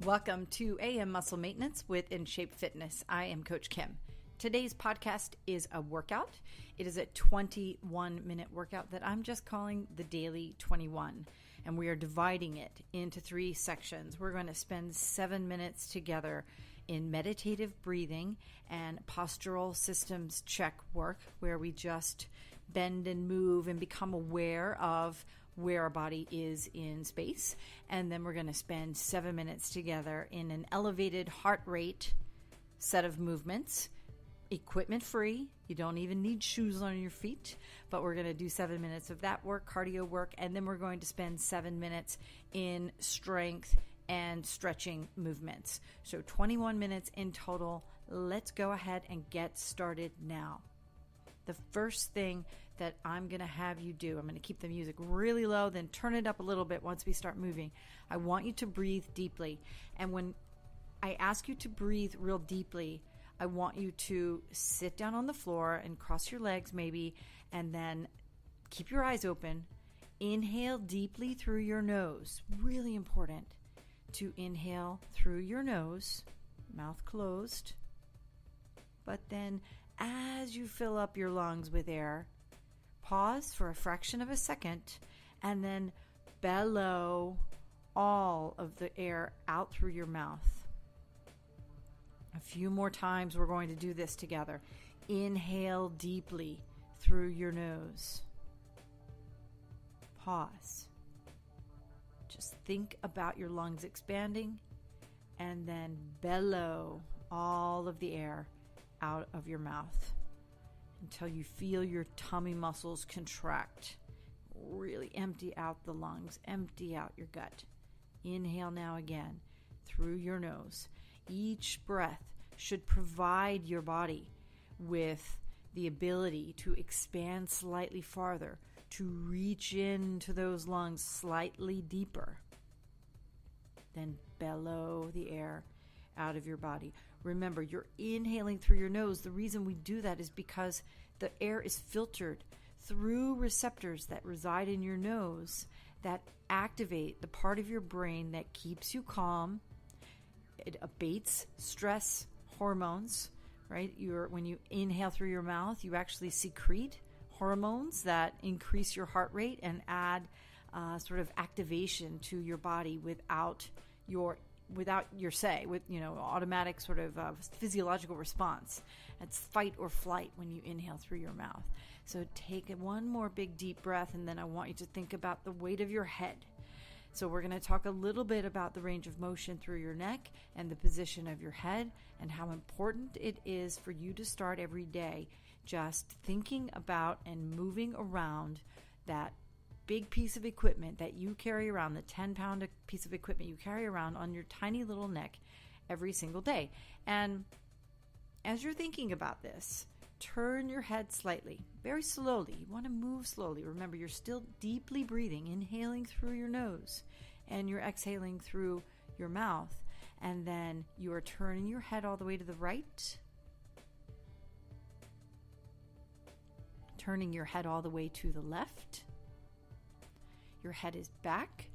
Welcome to AM Muscle Maintenance with InShape Fitness. I am Coach Kim. Today's podcast is a workout. It is a 21-minute workout that I'm just calling the Daily 21, and we are dividing it into 3 sections. We're going to spend 7 minutes together in meditative breathing and postural systems check work, where we just bend and move and become aware of where our body is in space. And then we're going to spend 7 minutes together in an elevated heart rate set of movements, equipment free. You don't even need shoes on your feet, but we're going to do 7 minutes of that work, cardio work. And then we're going to spend 7 minutes in strength and stretching movements. So 21 minutes in total. Let's go ahead and get started now. The first thing that I'm going to have you do, I'm going to keep the music really low, then turn it up a little bit once we start moving. I want you to breathe deeply. And when I ask you to breathe real deeply, I want you to sit down on the floor and cross your legs maybe, and then keep your eyes open. Inhale deeply through your nose. Really important to inhale through your nose, mouth closed. But then as you fill up your lungs with air, pause for a fraction of a second and then bellow all of the air out through your mouth. A few more times we're going to do this together. Inhale deeply through your nose. Pause. Just think about your lungs expanding and then bellow all of the air out of your mouth until you feel your tummy muscles contract. Really empty out the lungs, empty out your gut. Inhale now again through your nose. Each breath should provide your body with the ability to expand slightly farther, to reach into those lungs slightly deeper. Then bellow the air out of your body. Remember, you're inhaling through your nose. The reason we do that is because the air is filtered through receptors that reside in your nose that activate the part of your brain that keeps you calm. It abates stress hormones, right? When you inhale through your mouth, you actually secrete hormones that increase your heart rate and add sort of activation to your body without your say, with automatic sort of physiological response. It's fight or flight when you inhale through your mouth. So take one more big deep breath, and then I want you to think about the weight of your head. So we're going to talk a little bit about the range of motion through your neck and the position of your head and how important it is for you to start every day just thinking about and moving around that big piece of equipment that you carry around, the 10-pound piece of equipment you carry around on your tiny little neck every single day. And as you're thinking about this, turn your head slightly, very slowly. You want to move slowly. Remember, you're still deeply breathing, inhaling through your nose, and you're exhaling through your mouth. And then you are turning your head all the way to the right, turning your head all the way to the left. Your head is back,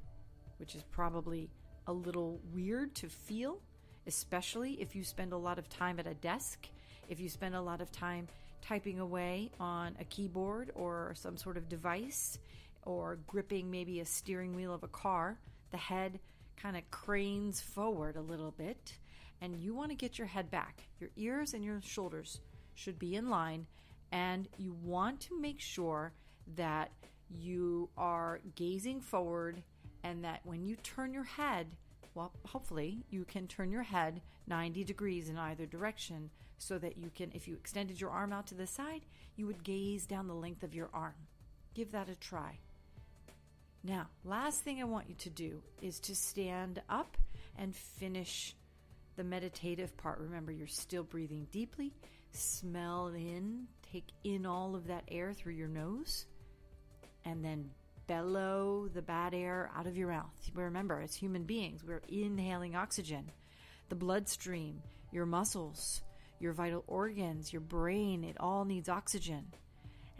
which is probably a little weird to feel, especially if you spend a lot of time at a desk, if you spend a lot of time typing away on a keyboard or some sort of device, or gripping maybe a steering wheel of a car. The head kind of cranes forward a little bit, and you want to get your head back. Your ears and your shoulders should be in line, and you want to make sure that you are gazing forward, and that when you turn your head, well, hopefully you can turn your head 90 degrees in either direction, so that you can, if you extended your arm out to the side, you would gaze down the length of your arm. Give that a try. Now, last thing I want you to do is to stand up and finish the meditative part. Remember, you're still breathing deeply. Smell in, take in all of that air through your nose, and then bellow the bad air out of your mouth. Remember, as human beings, we're inhaling oxygen. The bloodstream, your muscles, your vital organs, your brain, it all needs oxygen.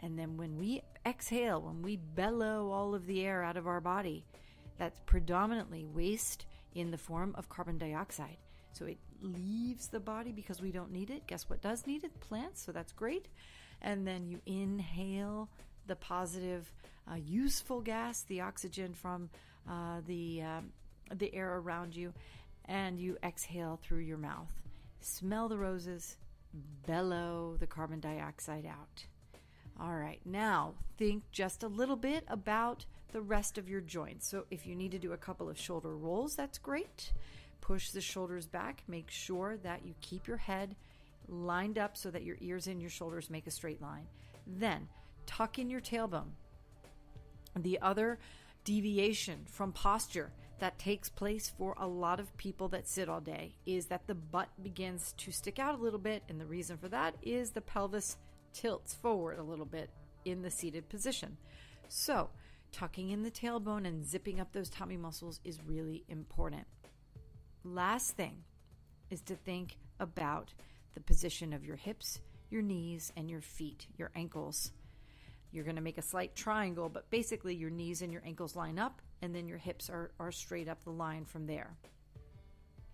And then when we exhale, when we bellow all of the air out of our body, that's predominantly waste in the form of carbon dioxide. So it leaves the body because we don't need it. Guess what does need it? Plants, so that's great. And then you inhale the positive, useful gas, the oxygen from the air around you, and you exhale through your mouth. Smell the roses, bellow the carbon dioxide out. All right, now think just a little bit about the rest of your joints. So if you need to do a couple of shoulder rolls, that's great. Push the shoulders back. Make sure that you keep your head lined up so that your ears and your shoulders make a straight line. Then tuck in your tailbone. The other deviation from posture that takes place for a lot of people that sit all day is that the butt begins to stick out a little bit, and the reason for that is the pelvis tilts forward a little bit in the seated position. So tucking in the tailbone and zipping up those tummy muscles is really important. Last thing is to think about the position of your hips, your knees, and your feet, your ankles. You're going to make a slight triangle, but basically your knees and your ankles line up, and then your hips are straight up the line from there.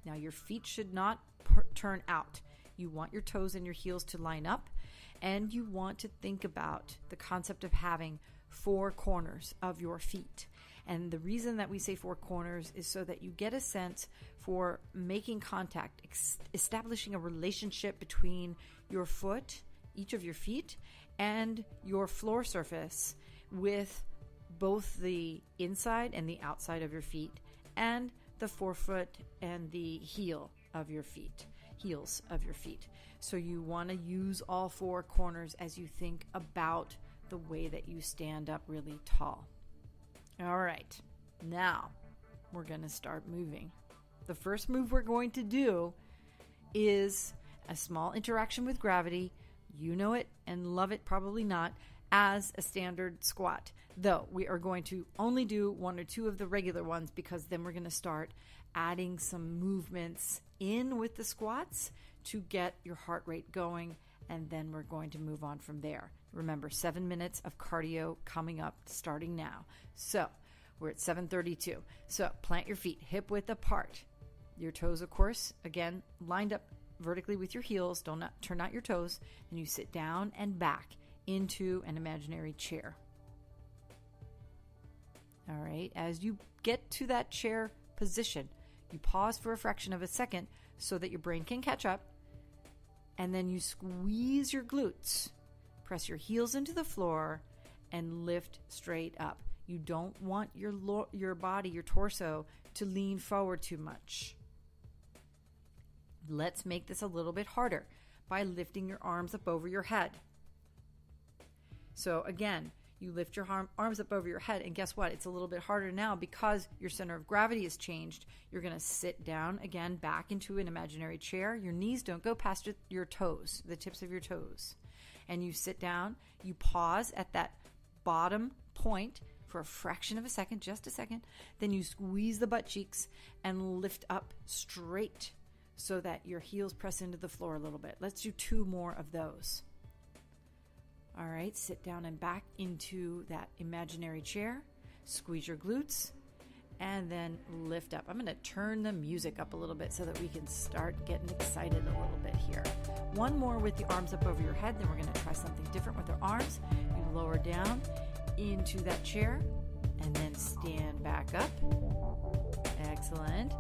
Now your feet should not turn out. You want your toes and your heels to line up, and you want to think about the concept of having 4 corners of your feet. And the reason that we say 4 corners is so that you get a sense for making contact, establishing a relationship between your foot, each of your feet, and your floor surface with both the inside and the outside of your feet, and the forefoot and the heels of your feet. So you want to use all 4 corners as you think about the way that you stand up really tall. All right, now we're going to start moving. The first move we're going to do is a small interaction with gravity. You know it and love it, probably not, as a standard squat. Though we are going to only do 1 or 2 of the regular ones, because then we're going to start adding some movements in with the squats to get your heart rate going, and then we're going to move on from there. Remember, 7 minutes of cardio coming up, starting now. So we're at 7:32. So plant your feet hip width apart. Your toes, of course, again, lined up vertically with your heels. Don't turn out your toes. And you sit down and back into an imaginary chair. All right. As you get to that chair position, you pause for a fraction of a second so that your brain can catch up. And then you squeeze your glutes. Press your heels into the floor and lift straight up. You don't want your body, your torso, to lean forward too much. Let's make this a little bit harder by lifting your arms up over your head. So again, you lift your arms up over your head, and guess what? It's a little bit harder now because your center of gravity has changed. You're going to sit down again, back into an imaginary chair. Your knees don't go past your toes, the tips of your toes. And you sit down, you pause at that bottom point for a fraction of a second, just a second. Then you squeeze the butt cheeks and lift up straight so that your heels press into the floor a little bit. Let's do 2 more of those. All right, sit down and back into that imaginary chair. Squeeze your glutes and then lift up. I'm going to turn the music up a little bit so that we can start getting excited a little bit here. 1 more with the arms up over your head, then we're going to try something different with our arms. You lower down into that chair and then stand back up. Excellent.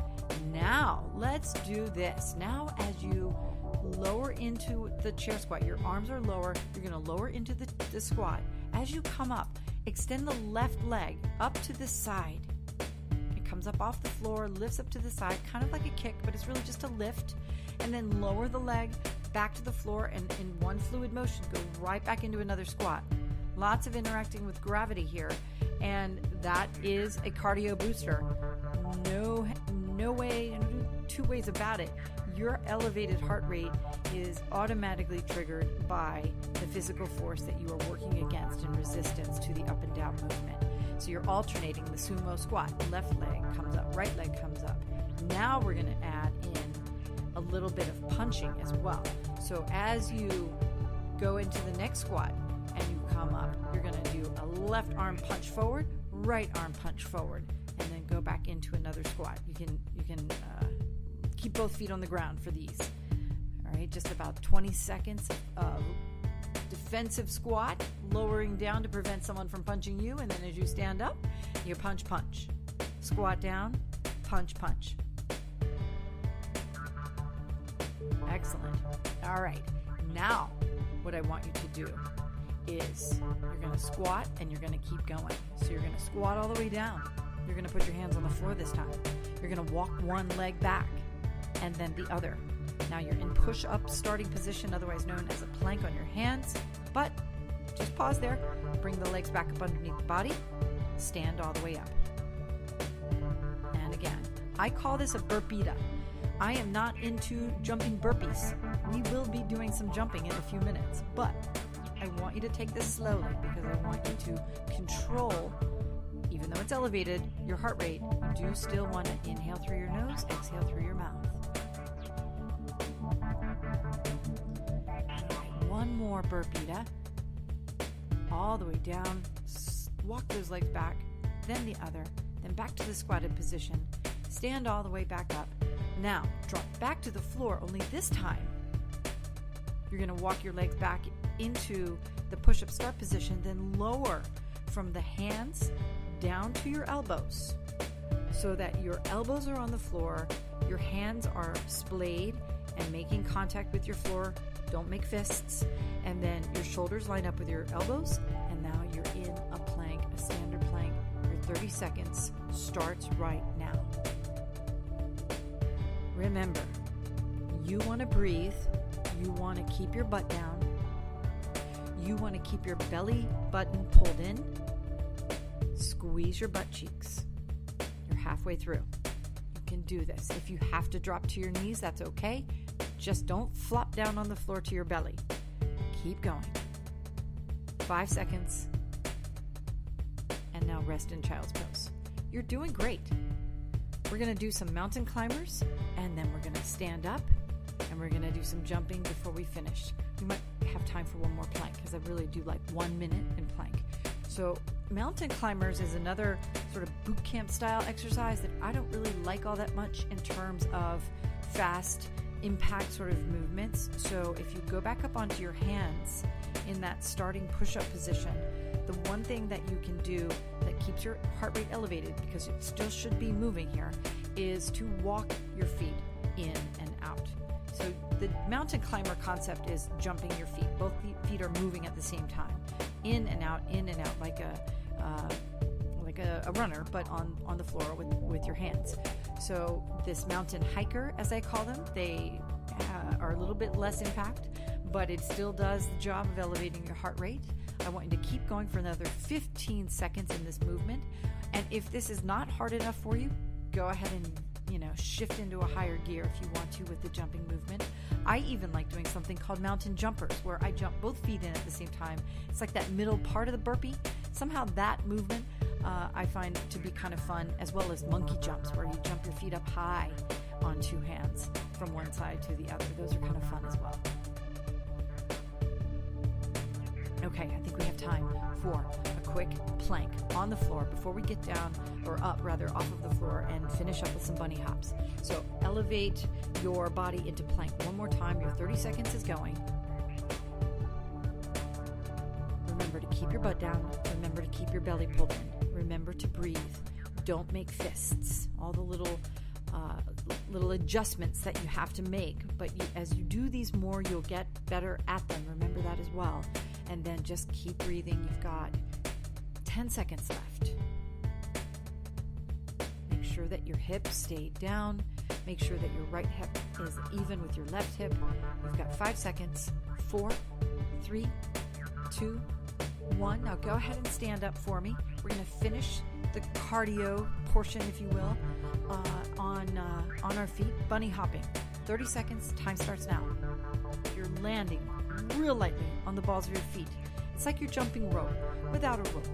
Now let's do this. Now as you lower into the chair squat, your arms are lower, you're going to lower into the squat. As you come up, extend the left leg up to the side. It comes up off the floor, lifts up to the side, kind of like a kick, but it's really just a lift. And then lower the leg back to the floor, and in one fluid motion, go right back into another squat. Lots of interacting with gravity here, and that is a cardio booster. No way, 2 ways about it. Your elevated heart rate is automatically triggered by the physical force that you are working against in resistance to the up and down movement. So you're alternating the sumo squat. Left leg comes up, right leg comes up. Now we're going to add in a little bit of punching as well. So as you go into the next squat and you come up, you're going to do a left arm punch forward, right arm punch forward, and then go back into another squat. You can keep both feet on the ground for these. All right, just about 20 seconds of defensive squat, lowering down to prevent someone from punching you, and then as you stand up, you punch, punch. Squat down, punch, punch. Excellent. All right, now what I want you to do is you're going to squat and you're going to keep going. So you're going to squat all the way down. You're going to put your hands on the floor this time. You're going to walk one leg back and then the other. Now you're in push-up starting position, otherwise known as a plank on your hands. But just pause there. Bring the legs back up underneath the body. Stand all the way up. And again, I call this a burpeeta. I am not into jumping burpees. We will be doing some jumping in a few minutes, but I want you to take this slowly because I want you to control, even though it's elevated, your heart rate. You do still want to inhale through your nose, exhale through your mouth. One more burpeeta. All the way down. Walk those legs back, then the other, then back to the squatted position. Stand all the way back up. Now, drop back to the floor, only this time you're going to walk your legs back into the push-up start position, then lower from the hands down to your elbows so that your elbows are on the floor, your hands are splayed and making contact with your floor. Don't make fists. And then your shoulders line up with your elbows, and now you're in a plank, a standard plank. Your 30 seconds starts right now. Remember, you want to breathe. You want to keep your butt down. You want to keep your belly button pulled in. Squeeze your butt cheeks. You're halfway through. You can do this. If you have to drop to your knees, that's okay. Just don't flop down on the floor to your belly. Keep going. 5 seconds. And now rest in child's pose. You're doing great. We're going to do some mountain climbers, and then we're going to stand up, and we're going to do some jumping before we finish. We might have time for one more plank because I really do like 1 minute in plank. So mountain climbers is another sort of boot camp style exercise that I don't really like all that much in terms of fast impact sort of movements. So if you go back up onto your hands in that starting push-up position, the one thing that you can do that keeps your heart rate elevated, because it still should be moving here, is to walk your feet in and out. So the mountain climber concept is jumping your feet. Both feet are moving at the same time, in and out, like a runner, but on the floor with your hands. So this mountain hiker, as I call them, they are a little bit less impact, but it still does the job of elevating your heart rate. I want you to keep going for another 15 seconds in this movement. And if this is not hard enough for you, go ahead and shift into a higher gear if you want to with the jumping movement. I even like doing something called mountain jumpers, where I jump both feet in at the same time. It's like that middle part of the burpee. Somehow that movement I find to be kind of fun, as well as monkey jumps, where you jump your feet up high on two hands from one side to the other. Those are kind of fun as well. Okay, I think we have time for a quick plank on the floor before we get down, or up rather, off of the floor and finish up with some bunny hops. So elevate your body into plank. One more time, your 30 seconds is going. Remember to keep your butt down. Remember to keep your belly pulled in. Remember to breathe. Don't make fists. All the little adjustments that you have to make. But as you do these more, you'll get better at them. Remember that as well. And then just keep breathing. You've got 10 seconds left. Make sure that your hips stay down. Make sure that your right hip is even with your left hip. You've got 5 seconds. 4, 3, 2, 1. Now go ahead and stand up for me. We're going to finish the cardio portion, if you will, on our feet. Bunny hopping. 30 seconds. Time starts now. You're landing real lightly on the balls of your feet. It's like you're jumping rope without a rope.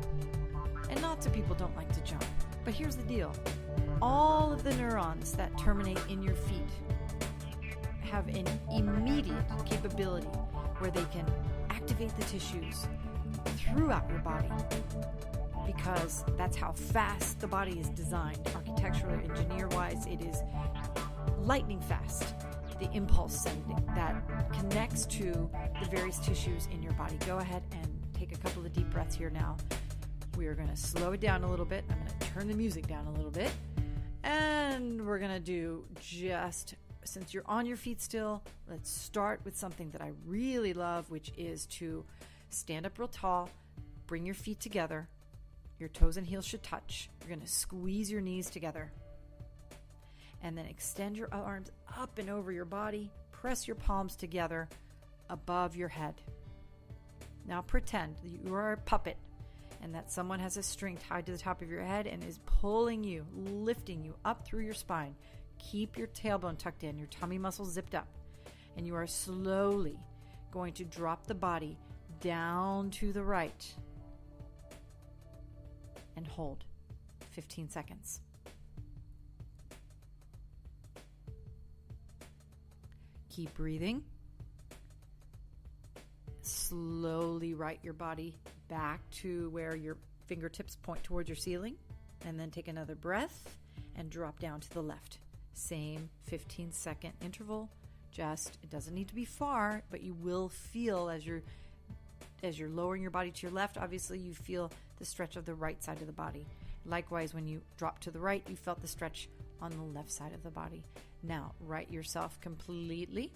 And lots of people don't like to jump. But here's the deal. All of the neurons that terminate in your feet have an immediate capability where they can activate the tissues throughout your body, because because that's how fast the body is designed. Architecturally, engineer-wise, it is lightning fast. The impulse sending that connects to the various tissues in your body. Go ahead and take a couple of deep breaths here now. We are going to slow it down a little bit. I'm going to turn the music down a little bit. And we're going to do since you're on your feet still, let's start with something that I really love, which is to stand up real tall, bring your feet together. Your toes and heels should touch. You're going to squeeze your knees together. And then extend your arms up and over your body. Press your palms together above your head. Now pretend you are a puppet and that someone has a string tied to the top of your head and is pulling you, lifting you up through your spine. Keep your tailbone tucked in, your tummy muscles zipped up. And you are slowly going to drop the body down to the right and hold 15 seconds. Keep breathing. Slowly right your body back to where your fingertips point towards your ceiling, and then take another breath and drop down to the left. Same 15-second interval. It doesn't need to be far, but you will feel as you're lowering your body to your left, obviously you feel the stretch of the right side of the body. Likewise, when you drop to the right, you felt the stretch on the left side of the body. Now, right yourself completely,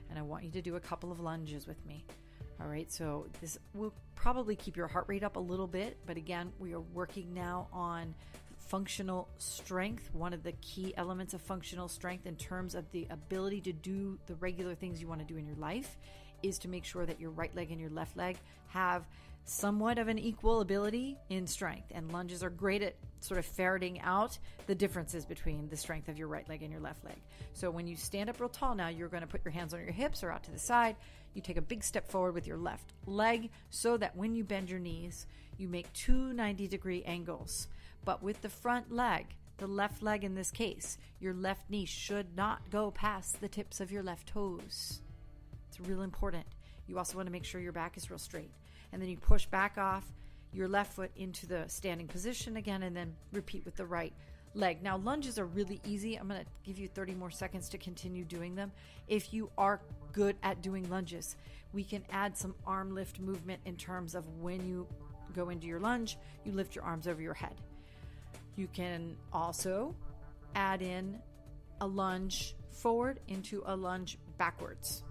and I want you to do a couple of lunges with me. All right, so this will probably keep your heart rate up a little bit, but again, we are working now on functional strength. One of the key elements of functional strength in terms of the ability to do the regular things you want to do in your life is to make sure that your right leg and your left leg have somewhat of an equal ability in strength. And lunges are great at sort of ferreting out the differences between the strength of your right leg and your left leg. So when you stand up real tall now, you're going to put your hands on your hips or out to the side. You take a big step forward with your left leg so that when you bend your knees, you make two 90-degree angles. But with the front leg, the left leg in this case, your left knee should not go past the tips of your left toes. It's real important. You also want to make sure your back is real straight. And then you push back off your left foot into the standing position again, and then repeat with the right leg. Now, lunges are really easy. I'm going to give you 30 more seconds to continue doing them. If you are good at doing lunges, we can add some arm lift movement in terms of when you go into your lunge, you lift your arms over your head. You can also add in a lunge forward into a lunge backwards,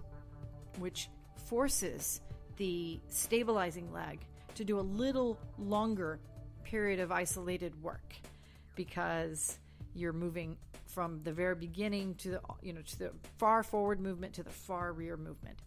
which forces the stabilizing leg to do a little longer period of isolated work because you're moving from the very beginning to the far forward movement to the far rear movement.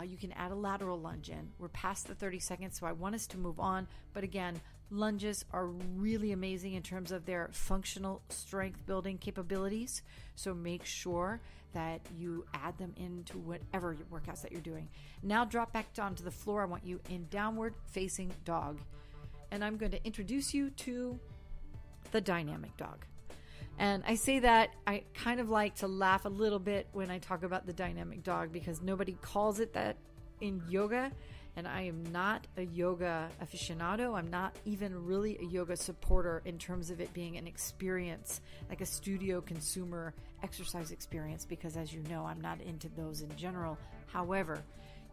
You can add a lateral lunge in. We're past the 30 seconds, so I want us to move on. But again, lunges are really amazing in terms of their functional strength building capabilities. So make sure that you add them into whatever workouts that you're doing. Now drop back down to the floor. I want you in downward facing dog. And I'm going to introduce you to the dynamic dog. And I say that I kind of like to laugh a little bit when I talk about the dynamic dog because nobody calls it that in yoga. And I am not a yoga aficionado. I'm not even really a yoga supporter in terms of it being an experience, like a studio consumer exercise experience, because as you know, I'm not into those in general. However,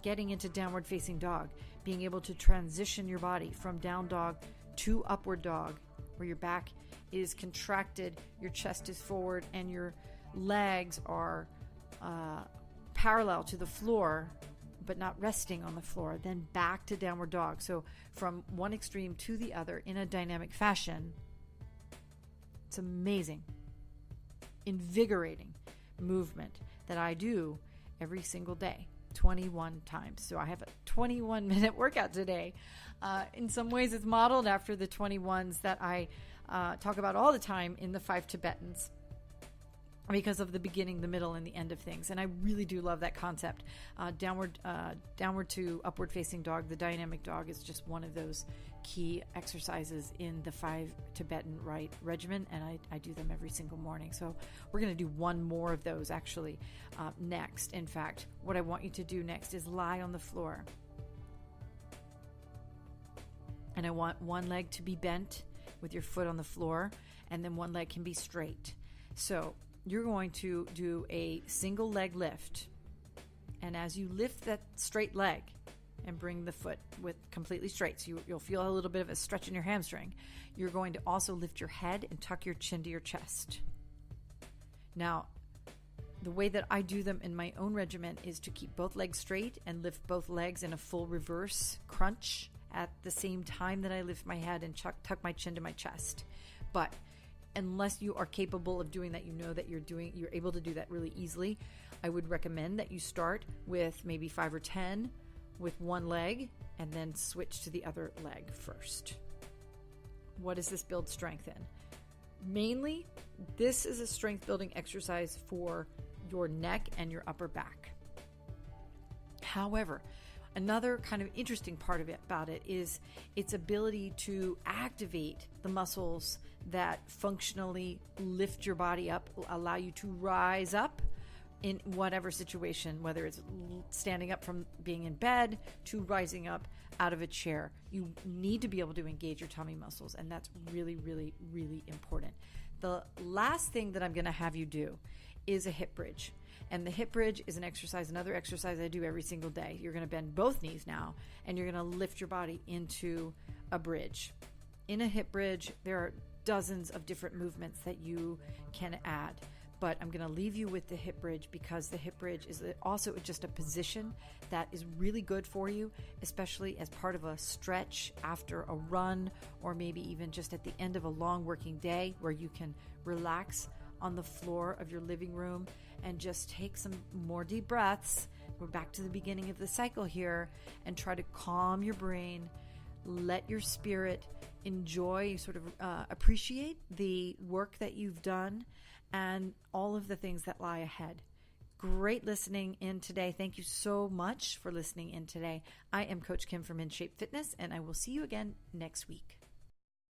getting into downward facing dog, being able to transition your body from down dog to upward dog, where your back is contracted, your chest is forward, and your legs are parallel to the floor, but not resting on the floor, then back to downward dog. So from one extreme to the other in a dynamic fashion. It's amazing, invigorating movement that I do every single day, 21 times. So I have a 21-minute workout today. In some ways, it's modeled after the 21s that I talk about all the time in the 5 Tibetans because of the beginning, the middle, and the end of things. And I really do love that concept. Downward to upward facing dog, the dynamic dog, is just one of those key exercises in the 5 Tibetan Rite regimen, and I do them every single morning. So we're going to do one more of those actually next. In fact, what I want you to do next is lie on the floor. And I want one leg to be bent with your foot on the floor, and then one leg can be straight. So you're going to do a single leg lift. And as you lift that straight leg and bring the foot with completely straight, so you'll feel a little bit of a stretch in your hamstring, you're going to also lift your head and tuck your chin to your chest. Now, the way that I do them in my own regimen is to keep both legs straight and lift both legs in a full reverse crunch at the same time that I lift my head and tuck my chin to my chest. But unless you are capable of doing that, you know that you're able to do that really easily, I would recommend that you start with maybe 5 or 10 with one leg and then switch to the other leg first. What does this build strength in? Mainly, this is a strength building exercise for your neck and your upper back. However, another kind of interesting part about it is its ability to activate the muscles that functionally lift your body up, allow you to rise up in whatever situation, whether it's standing up from being in bed to rising up out of a chair. You need to be able to engage your tummy muscles, and that's really, really, really important. The last thing that I'm going to have you do is a hip bridge. And the hip bridge is another exercise I do every single day. You're going to bend both knees now, and you're going to lift your body into a bridge. In a hip bridge, there are dozens of different movements that you can add. But I'm going to leave you with the hip bridge because the hip bridge is also just a position that is really good for you, especially as part of a stretch after a run, or maybe even just at the end of a long working day where you can relax on the floor of your living room and just take some more deep breaths. We're back to the beginning of the cycle here, and try to calm your brain, let your spirit enjoy, sort of appreciate the work that you've done and all of the things that lie ahead. Great listening in today. Thank you so much for listening in today. I am Coach Kim from InShape Fitness, and I will see you again next week.